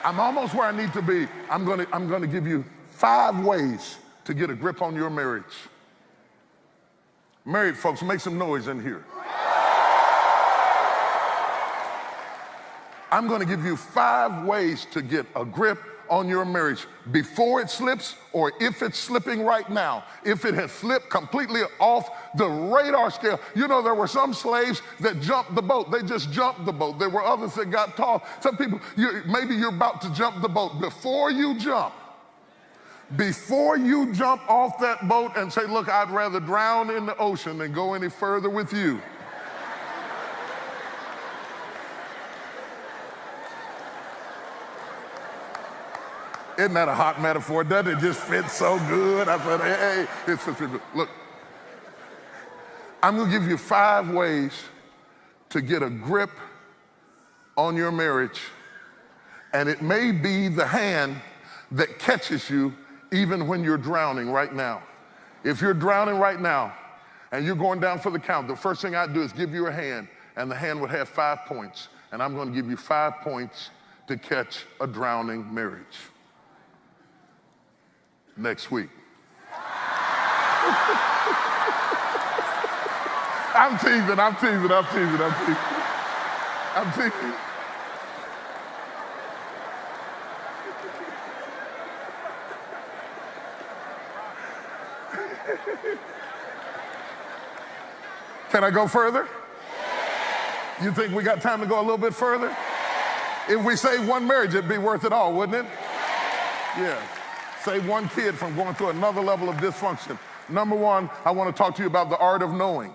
I'm almost where I need to be. I'm gonna give you 5 ways to get a grip on your marriage. Married folks, make some noise in here. I'm gonna give you 5 ways to get a grip on your marriage before it slips, or if it's slipping right now. If it has slipped completely off the radar scale. You know, there were some slaves that jumped the boat. They just jumped the boat. There were others that got tossed. Some people, maybe you're about to jump the boat. Before you jump off that boat and say, look, I'd rather drown in the ocean than go any further with you. Isn't that a hot metaphor? Doesn't it just fit so good? I said, hey, it's so good. Look, I'm gonna give you 5 ways to get a grip on your marriage, and it may be the hand that catches you even when you're drowning right now. If you're drowning right now and you're going down for the count, the first thing I'd do is give you a hand, and the hand would have 5 points, and I'm gonna give you 5 points to catch a drowning marriage. Next week. I'm teasing. Can I go further? You think we got time to go a little bit further? If we save one marriage, it'd be worth it all, wouldn't it? Yeah. Save one kid from going through another level of dysfunction. Number 1, I want to talk to you about the art of knowing.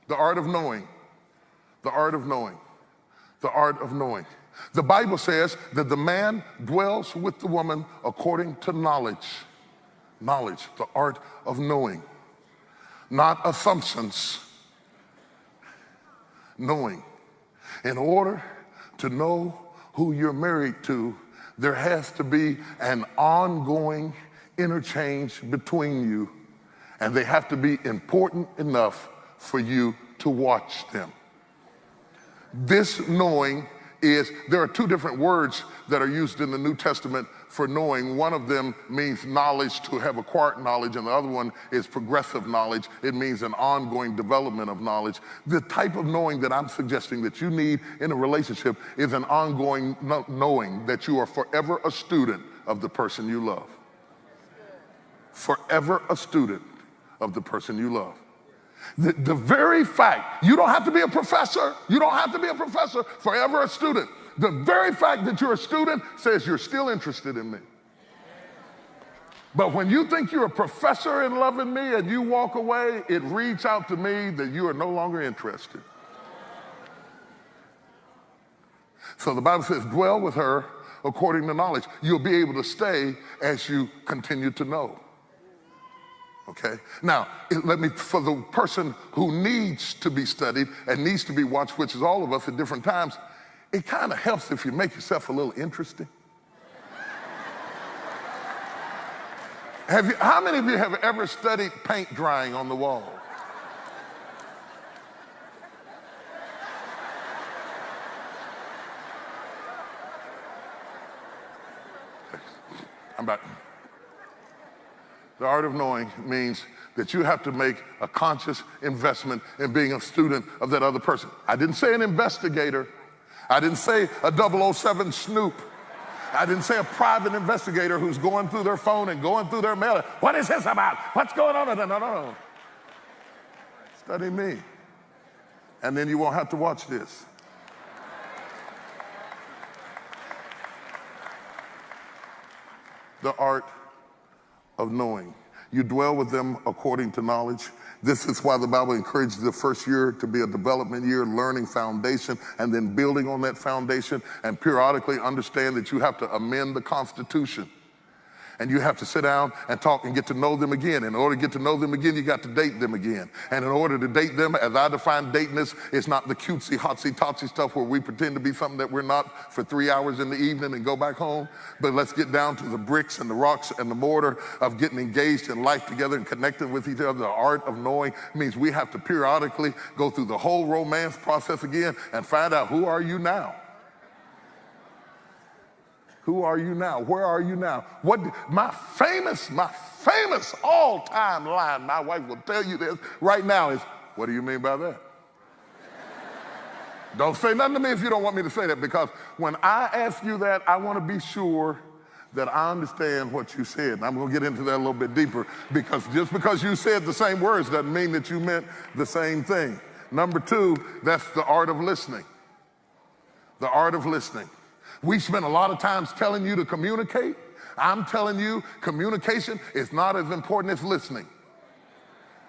The art of knowing. The art of knowing. The art of knowing. The Bible says that the man dwells with the woman according to knowledge. Knowledge, the art of knowing. Not assumptions. Knowing. In order to know who you're married to, there has to be an ongoing interchange between you, and they have to be important enough for you to watch them. This knowing there are 2 different words that are used in the New Testament for knowing. One of them means knowledge, to have acquired knowledge, and the other one is progressive knowledge. It means an ongoing development of knowledge. The type of knowing that I'm suggesting that you need in a relationship is an ongoing knowing that you are forever a student of the person you love. Forever a student of the person you love. The very fact, you don't have to be a professor. You don't have to be a professor, forever a student. The very fact that you're a student says you're still interested in me. But when you think you're a professor in loving me and you walk away, it reads out to me that you are no longer interested. So the Bible says, dwell with her according to knowledge. You'll be able to stay as you continue to know. Okay? Now, for the person who needs to be studied and needs to be watched, which is all of us at different times, it kind of helps if you make yourself a little interesting. How many of you have ever studied paint drying on the wall? I'm back. The art of knowing means that you have to make a conscious investment in being a student of that other person. I didn't say an investigator. I didn't say a 007 snoop. I didn't say a private investigator who's going through their phone and going through their mail. What is this about? What's going on? No. Study me. And then you won't have to watch this. The art of knowing. You dwell with them according to knowledge. This is why the Bible encourages the first year to be a development year, learning foundation, and then building on that foundation, and periodically understand that you have to amend the Constitution. And you have to sit down and talk and get to know them again. In order to get to know them again, you got to date them again. And in order to date them, as I define dateness, it's not the cutesy, hotsy-totsy stuff where we pretend to be something that we're not for 3 hours in the evening and go back home. But let's get down to the bricks and the rocks and the mortar of getting engaged in life together and connecting with each other. The art of knowing means we have to periodically go through the whole romance process again and find out, who are you now? Who are you now? Where are you now? My famous all-time line, my wife will tell you this right now, is, what do you mean by that? Don't say nothing to me if you don't want me to say that, because when I ask you that, I want to be sure that I understand what you said. And I'm going to get into that a little bit deeper, because just because you said the same words doesn't mean that you meant the same thing. Number two, that's the art of listening. The art of listening. We spend a lot of times telling you to communicate. I'm telling you, communication is not as important as listening.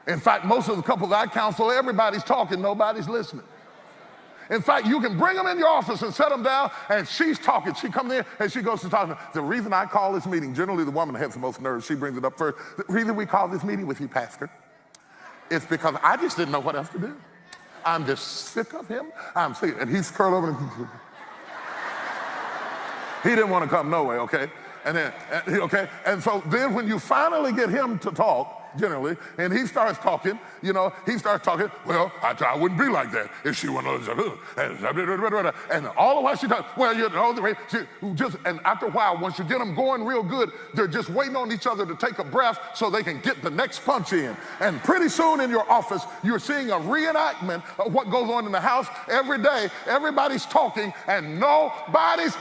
In fact, most of the couples I counsel, everybody's talking, nobody's listening. In fact, you can bring them in your office and set them down, and she's talking. She comes in and she goes to talk. The reason I call this meeting, generally the woman has the most nerves, she brings it up first. The reason we call this meeting with you, Pastor, is because I just didn't know what else to do. I'm just sick of him. I'm sick. And he's curled over and he didn't want to come no way, okay? And so then when you finally get him to talk, generally, and he starts talking, well, I wouldn't be like that if she went, and all the while she talks, well, and after a while, once you get them going real good, they're just waiting on each other to take a breath so they can get the next punch in. And pretty soon in your office, you're seeing a reenactment of what goes on in the house every day. Everybody's talking and nobody's.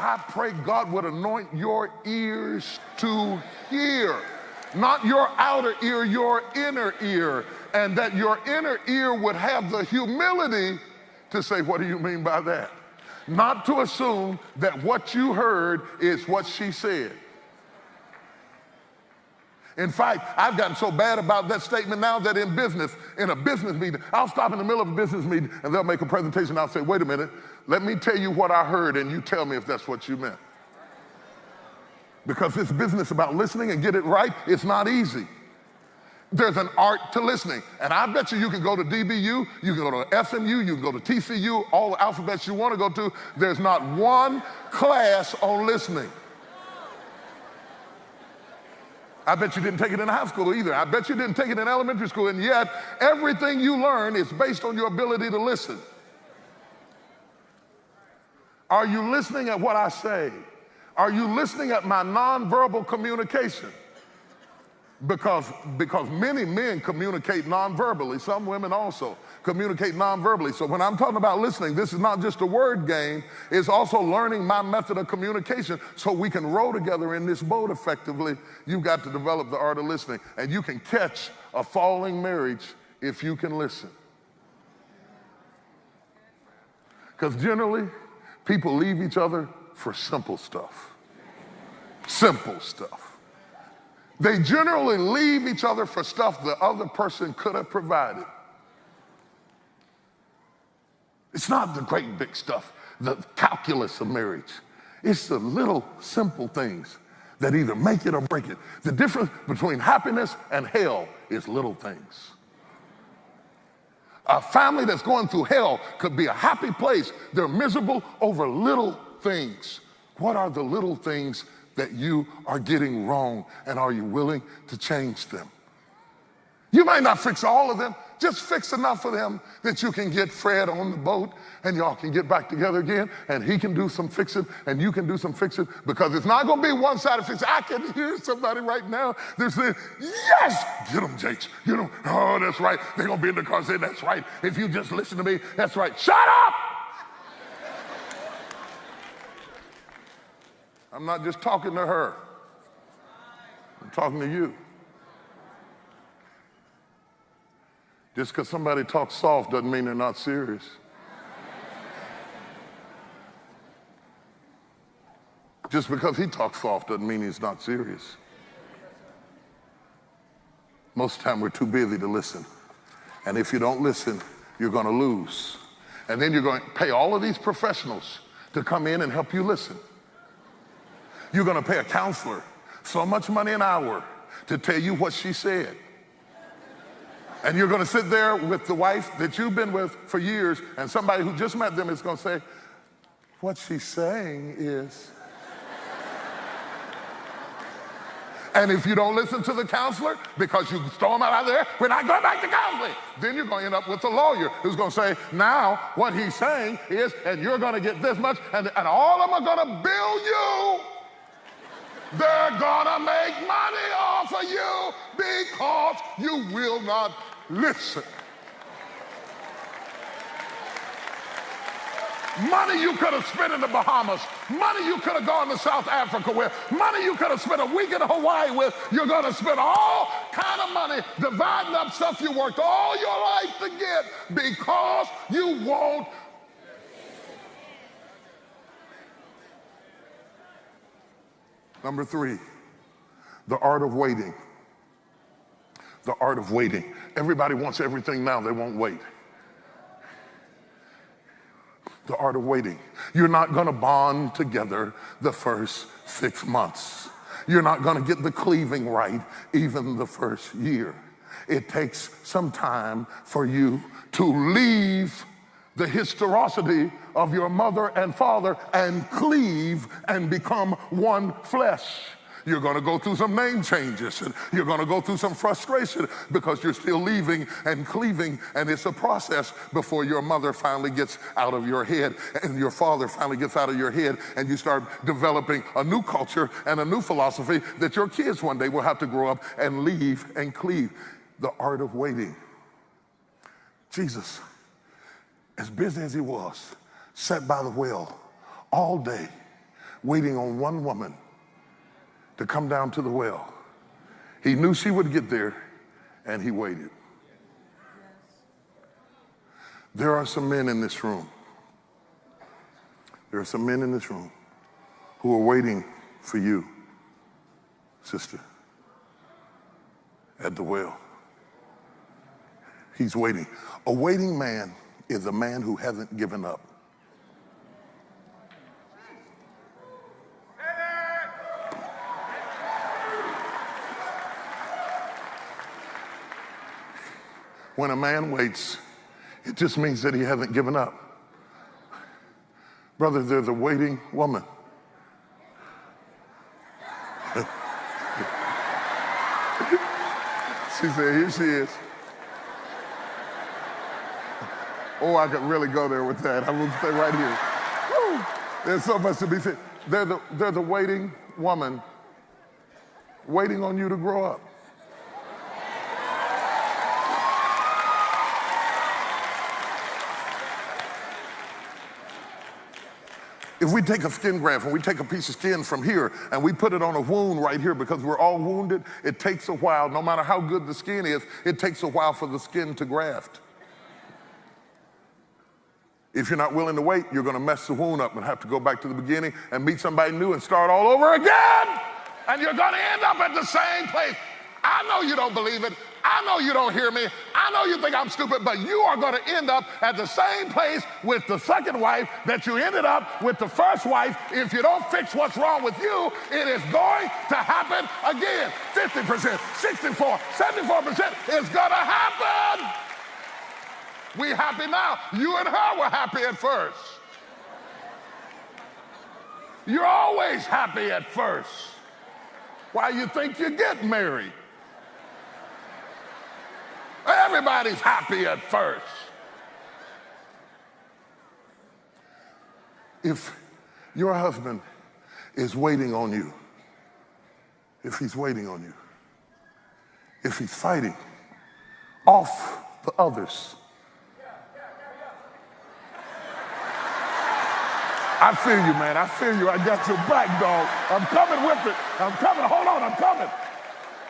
I pray God would anoint your ears to hear, not your outer ear, your inner ear, and that your inner ear would have the humility to say, what do you mean by that? Not to assume that what you heard is what she said. In fact, I've gotten so bad about that statement now that in a business meeting, I'll stop in the middle of a business meeting and they'll make a presentation. I'll say, wait a minute, let me tell you what I heard and you tell me if that's what you meant. Because this business about listening and get it right, it's not easy. There's an art to listening. And I bet you can go to DBU, you can go to SMU, you can go to TCU, all the alphabets you want to go to. There's not one class on listening. I bet you didn't take it in high school either. I bet you didn't take it in elementary school, and yet everything you learn is based on your ability to listen. Are you listening at what I say? Are you listening at my nonverbal communication? Because many men communicate nonverbally. Some women also communicate nonverbally. So when I'm talking about listening, this is not just a word game. It's also learning my method of communication so we can row together in this boat effectively. You've got to develop the art of listening. And you can catch a falling marriage if you can listen. Because generally, people leave each other for simple stuff. Simple stuff. They generally leave each other for stuff the other person could have provided. It's not the great big stuff, the calculus of marriage. It's the little simple things that either make it or break it. The difference between happiness and hell is little things. A family that's going through hell could be a happy place. They're miserable over little things. What are the little things that you are getting wrong, and are you willing to change them? You might not fix all of them, just fix enough of them that you can get Fred on the boat and y'all can get back together again, and he can do some fixing and you can do some fixing, because it's not gonna be one-sided fixing. I can hear somebody right now, they're saying, yes, get them, Jakes, get them. Oh, that's right, they're gonna be in the car saying, that's right, if you just listen to me, that's right. Shut up! I'm not just talking to her. I'm talking to you. Just because somebody talks soft doesn't mean they're not serious. Just because he talks soft doesn't mean he's not serious. Most of the time we're too busy to listen. And if you don't listen, you're going to lose. And then you're going to pay all of these professionals to come in and help you listen. You're going to pay a counselor so much money an hour to tell you what she said. And you're going to sit there with the wife that you've been with for years, and somebody who just met them is going to say, what she's saying is... And if you don't listen to the counselor because you storm out of there, we're not going back to counseling. Then you're going to end up with a lawyer who's going to say, now what he's saying is, and you're going to get this much, and all of them are going to bill you. They're going to make money off of you because you will not listen. Money you could have spent in the Bahamas, money you could have gone to South Africa with, money you could have spent a week in Hawaii with, you're going to spend all kind of money dividing up stuff you worked all your life to get because you won't. Number 3, the art of waiting. The art of waiting. Everybody wants everything now, they won't wait. The art of waiting. You're not going to bond together the first 6 months. You're not going to get the cleaving right even the first year. It takes some time for you to leave the historicity of your mother and father and cleave and become one flesh. You're going to go through some name changes, and you're going to go through some frustration because you're still leaving and cleaving, and it's a process before your mother finally gets out of your head and your father finally gets out of your head, and you start developing a new culture and a new philosophy that your kids one day will have to grow up and leave and cleave. The art of waiting. Jesus, as busy as he was, sat by the well all day waiting on one woman to come down to the well. He knew she would get there, and he waited. There are some men in this room. There are some men in this room who are waiting for you, sister, at the well. He's waiting. A waiting man is a man who hasn't given up. When a man waits, it just means that he hasn't given up. Brother, there's a waiting woman. She said, here she is. Oh, I could really go there with that. I'm gonna stay right here. Woo. There's so much to be said. There's a waiting woman waiting on you to grow up. If we take a skin graft and we take a piece of skin from here and we put it on a wound right here because we're all wounded, it takes a while. No matter how good the skin is, it takes a while for the skin to graft. If you're not willing to wait, you're going to mess the wound up and have to go back to the beginning and meet somebody new and start all over again. And you're going to end up at the same place. I know you don't believe it. I know you don't hear me. I know you think I'm stupid, but you are going to end up at the same place with the second wife that you ended up with the first wife. If you don't fix what's wrong with you, it is going to happen again. 50%, 64, 74% is going to happen. We happy now. You and her were happy at first. You're always happy at first. Why you think you get married? Everybody's happy at first. If your husband is waiting on you, if he's waiting on you, if he's fighting off the others, I feel you, man. I feel you. I got your back, dog. I'm coming with it. I'm coming. Hold on, I'm coming.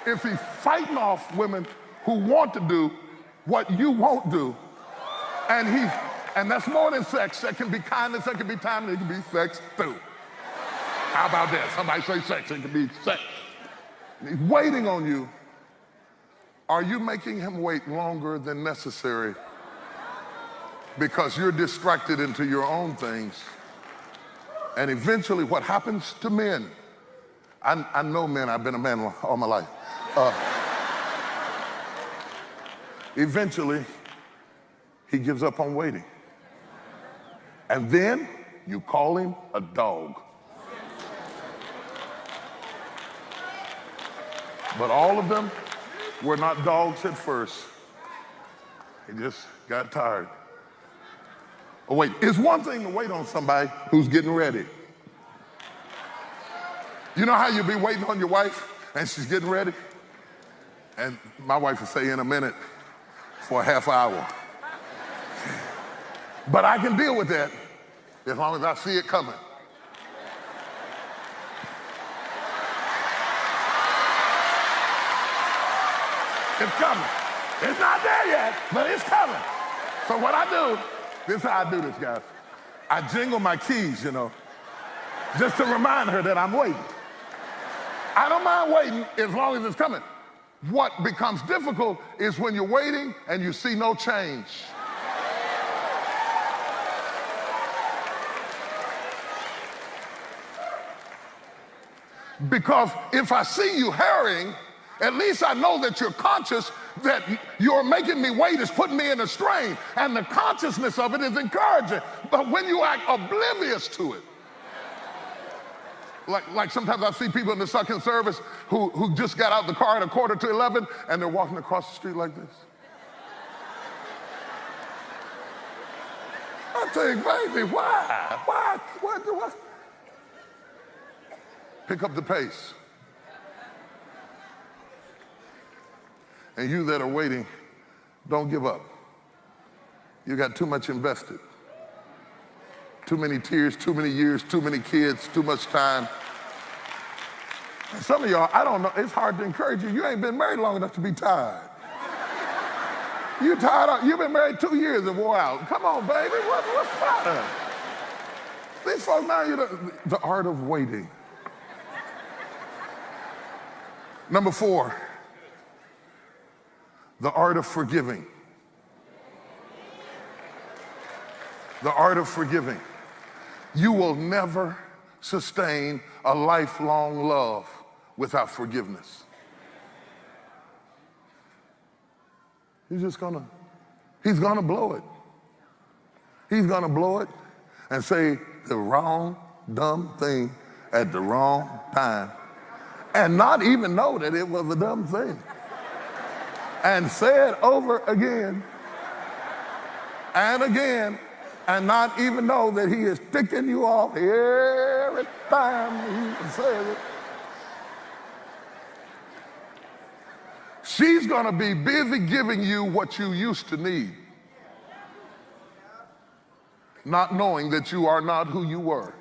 If he's fighting off women who want to do what you won't do, and that's more than sex. That can be kindness, that can be time, it can be sex too. How about that? Somebody say sex, it can be sex. He's waiting on you. Are you making him wait longer than necessary because you're distracted into your own things? And eventually what happens to men, I know men, I've been a man all my life. Eventually, he gives up on waiting. And then you call him a dog. But all of them were not dogs at first. They just got tired. Oh, wait, it's one thing to wait on somebody who's getting ready. You know how you be waiting on your wife and she's getting ready? And my wife will say in a minute for a half hour. But I can deal with that as long as I see it coming. It's coming. It's not there yet, but it's coming. So what I do, this is how I do this, guys. I jingle my keys, just to remind her that I'm waiting. I don't mind waiting as long as it's coming. What becomes difficult is when you're waiting and you see no change. Because if I see you hurrying, at least I know that you're conscious that you're making me wait is putting me in a strain. And the consciousness of it is encouraging. But when you act oblivious to it, like sometimes I see people in the second service who just got out the car at 11:15 and they're walking across the street like this. I think, baby, why? What? Pick up the pace. And you that are waiting, don't give up. You got too much invested. Too many tears, too many years, too many kids, too much time. And some of y'all, I don't know, it's hard to encourage you. You ain't been married long enough to be tired. You tired? You've been married 2 years and wore out. Come on, baby, what's the matter? These folks now, the art of waiting. Number 4, the art of forgiving. The art of forgiving. You will never sustain a lifelong love without forgiveness. He's gonna blow it. He's gonna blow it and say the wrong, dumb thing at the wrong time and not even know that it was a dumb thing. And say it over again and again and not even know that he is ticking you off every time he says it. She's going to be busy giving you what you used to need, not knowing that you are not who you were.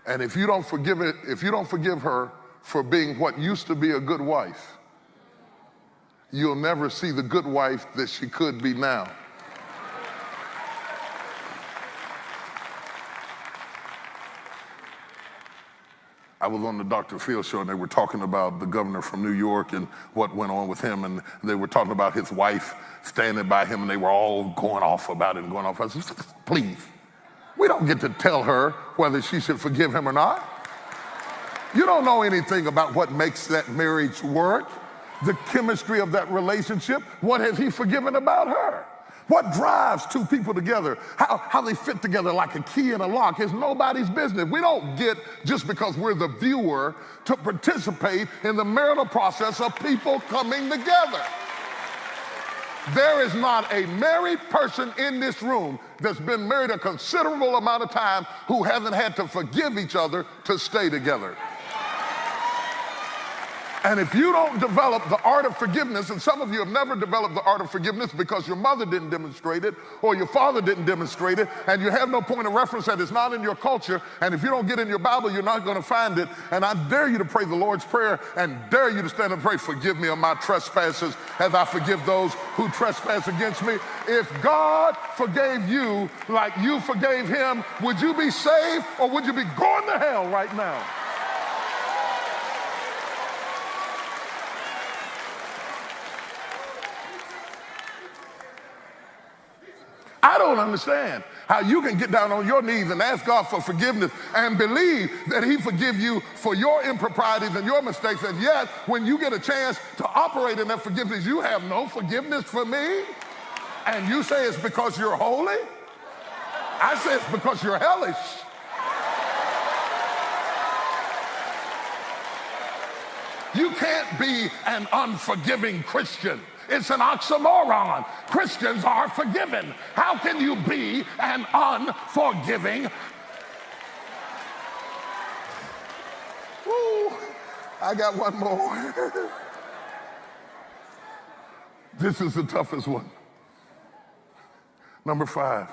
And if you don't forgive her for being what used to be a good wife, you'll never see the good wife that she could be now. I was on the Dr. Phil show and they were talking about the governor from New York and what went on with him, and they were talking about his wife standing by him and they were all going off about it and going off. I said, please, we don't get to tell her whether she should forgive him or not. You don't know anything about what makes that marriage work, the chemistry of that relationship. What has he forgiven about her? What drives two people together? How they fit together like a key in a lock is nobody's business. We don't get, just because we're the viewer, to participate in the marital process of people coming together. There is not a married person in this room that's been married a considerable amount of time who hasn't had to forgive each other to stay together. And if you don't develop the art of forgiveness, and some of you have never developed the art of forgiveness because your mother didn't demonstrate it or your father didn't demonstrate it, and you have no point of reference that is not in your culture, and if you don't get in your Bible, you're not going to find it. And I dare you to pray the Lord's Prayer and dare you to stand and pray, forgive me of my trespasses as I forgive those who trespass against me. If God forgave you like you forgave him, would you be saved or would you be going to hell right now? I don't understand how you can get down on your knees and ask God for forgiveness and believe that he forgive you for your improprieties and your mistakes, and yet when you get a chance to operate in that forgiveness, you have no forgiveness for me, and you say it's because you're holy? I say it's because you're hellish. You can't be an unforgiving Christian. It's an oxymoron. Christians are forgiven. How can you be an unforgiving? Woo, I got one more. This is the toughest one. Number 5,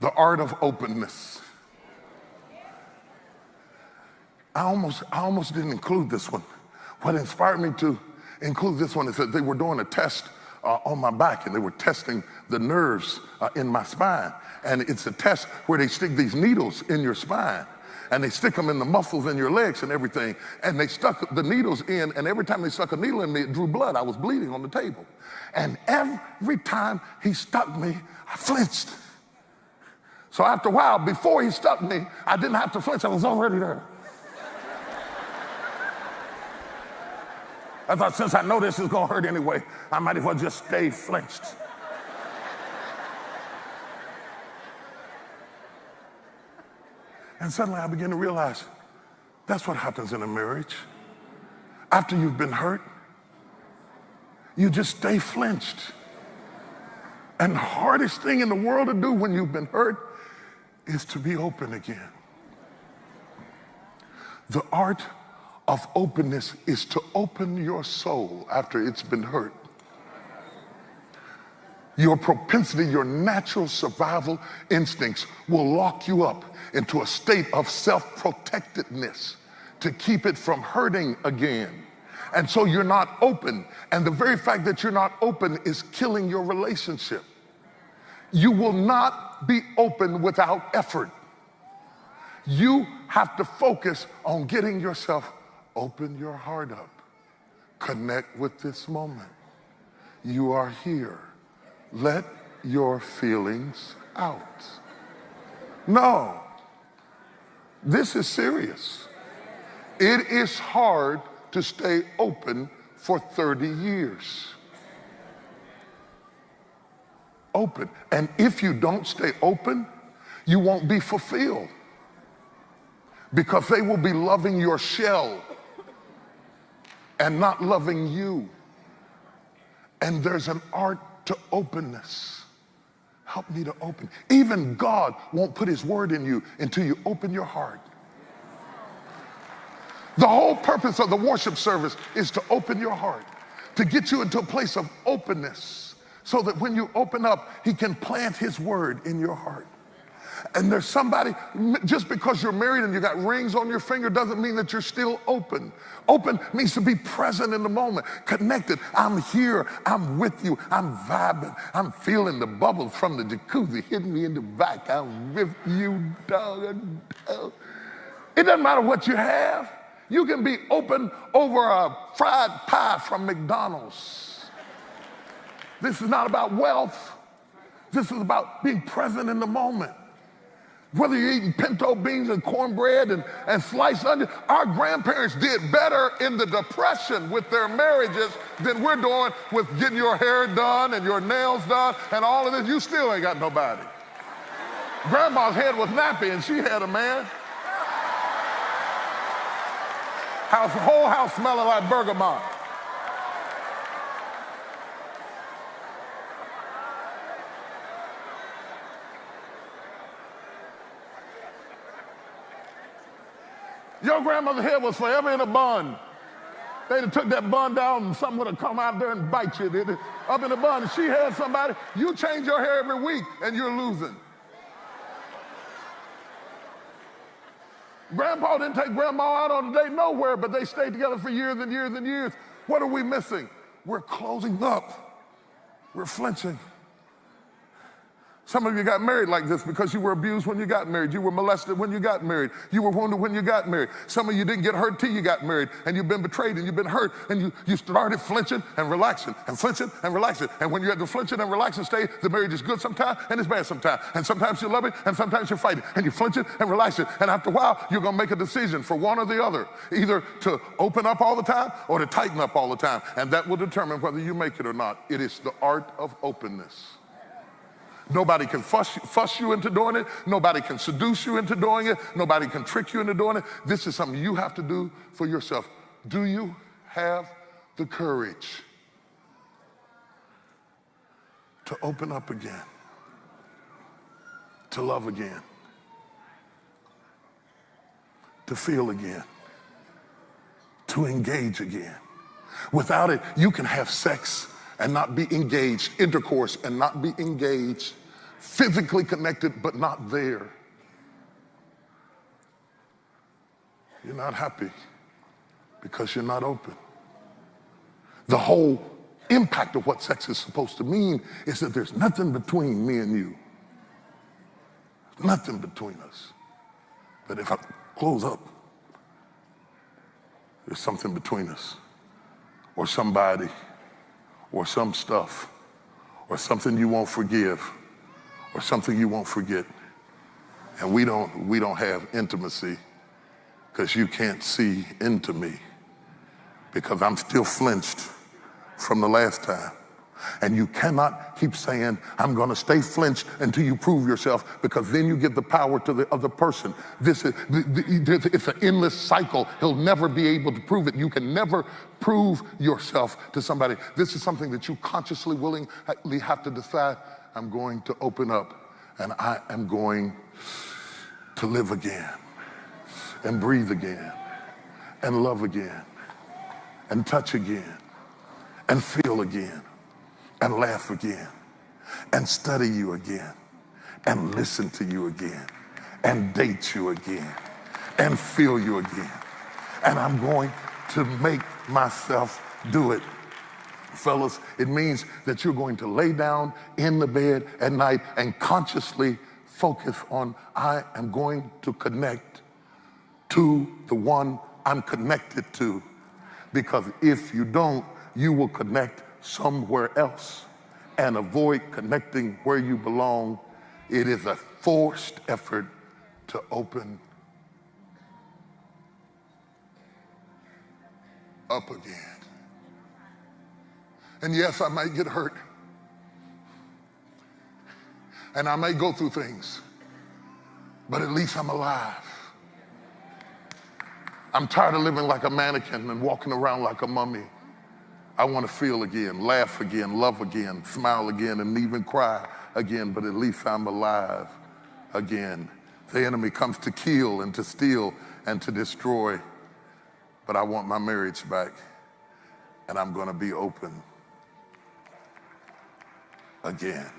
the art of openness. I almost didn't include this one. What inspired me to include this one is that they were doing a test on my back, and they were testing the nerves in my spine. And it's a test where they stick these needles in your spine, and they stick them in the muscles in your legs and everything. And they stuck the needles in, and every time they stuck a needle in me, it drew blood. I was bleeding on the table. And every time he stuck me, I flinched. So after a while, before he stuck me, I didn't have to flinch. I was already there. I thought, since I know this is going to hurt anyway, I might as well just stay flinched. And suddenly I began to realize that's what happens in a marriage. After you've been hurt, you just stay flinched. And the hardest thing in the world to do when you've been hurt is to be open again. The art of openness is to open your soul after it's been hurt. Your propensity, your natural survival instincts will lock you up into a state of self-protectedness to keep it from hurting again. And so you're not open. And the very fact that you're not open is killing your relationship. You will not be open without effort. You have to focus on getting yourself. Open your heart up. Connect with this moment. You are here. Let your feelings out. No, this is serious. It is hard to stay open for 30 years. Open. And if you don't stay open, you won't be fulfilled, because they will be loving your shell and not loving you. And there's an art to openness. Help me to open. Even God won't put his word in you until you open your heart. The whole purpose of the worship service is to open your heart, to get you into a place of openness, so that when you open up, he can plant his word in your heart. And there's somebody, just because you're married and you got rings on your finger doesn't mean that you're still open. Open means to be present in the moment, connected. I'm here, I'm with you, I'm vibing, I'm feeling the bubbles from the jacuzzi hitting me in the back. I'm with you, dog. It doesn't matter what you have. You can be open over a fried pie from McDonald's. This is not about wealth. This is about being present in the moment. Whether you're eating pinto beans and cornbread and sliced onion, our grandparents did better in the Depression with their marriages than we're doing with getting your hair done and your nails done and all of this. You still ain't got nobody. Grandma's head was nappy and she had a man. Whole house smelling like bergamot. Your grandmother's head was forever in a bun. They'd have took that bun down and something would have come out there and bite you. Up in the bun. She had somebody. You change your hair every week and you're losing. Grandpa didn't take grandma out on a date nowhere, but they stayed together for years and years and years. What are we missing? We're closing up. We're flinching. Some of you got married like this because you were abused when you got married. You were molested when you got married. You were wounded when you got married. Some of you didn't get hurt till you got married, and you've been betrayed and you've been hurt, and you started flinching and relaxing and flinching and relaxing. And when you're at the flinching and relaxing stage, the marriage is good sometimes and it's bad sometimes. And sometimes you're loving and sometimes you're fighting, and you're flinching and relaxing. And after a while, you're going to make a decision for one or the other, either to open up all the time or to tighten up all the time. And that will determine whether you make it or not. It is the art of openness. Nobody can fuss you into doing it. Nobody can seduce you into doing it. Nobody can trick you into doing it. This is something you have to do for yourself. Do you have the courage to open up again, to love again, to feel again, to engage again? Without it, you can have sex and not be engaged, intercourse and not be engaged, physically connected but not there. You're not happy because you're not open. The whole impact of what sex is supposed to mean is that there's nothing between me and you. Nothing between us. But if I close up, there's something between us, or somebody, or some stuff, or something you won't forgive, or something you won't forget. And we don't have intimacy because you can't see into me, because I'm still flinched from the last time. And you cannot keep saying, I'm gonna stay flinched until you prove yourself, because then you give the power to the other person. It's an endless cycle. He'll never be able to prove it. You can never prove yourself to somebody. This is something that you consciously, willingly have to decide. I'm going to open up, and I am going to live again, and breathe again, and love again, and touch again, and feel again, and laugh again, and study you again, and listen to you again, and date you again, and feel you again. And I'm going to make myself do it. Fellas, it means that you're going to lay down in the bed at night and consciously focus on, I am going to connect to the one I'm connected to. Because if you don't, you will connect somewhere else and avoid connecting where you belong. It is a forced effort to open up again. And yes, I might get hurt, and I may go through things, but at least I'm alive. I'm tired of living like a mannequin and walking around like a mummy. I want to feel again, laugh again, love again, smile again, and even cry again, but at least I'm alive again. The enemy comes to kill and to steal and to destroy, but I want my marriage back, and I'm going to be open again.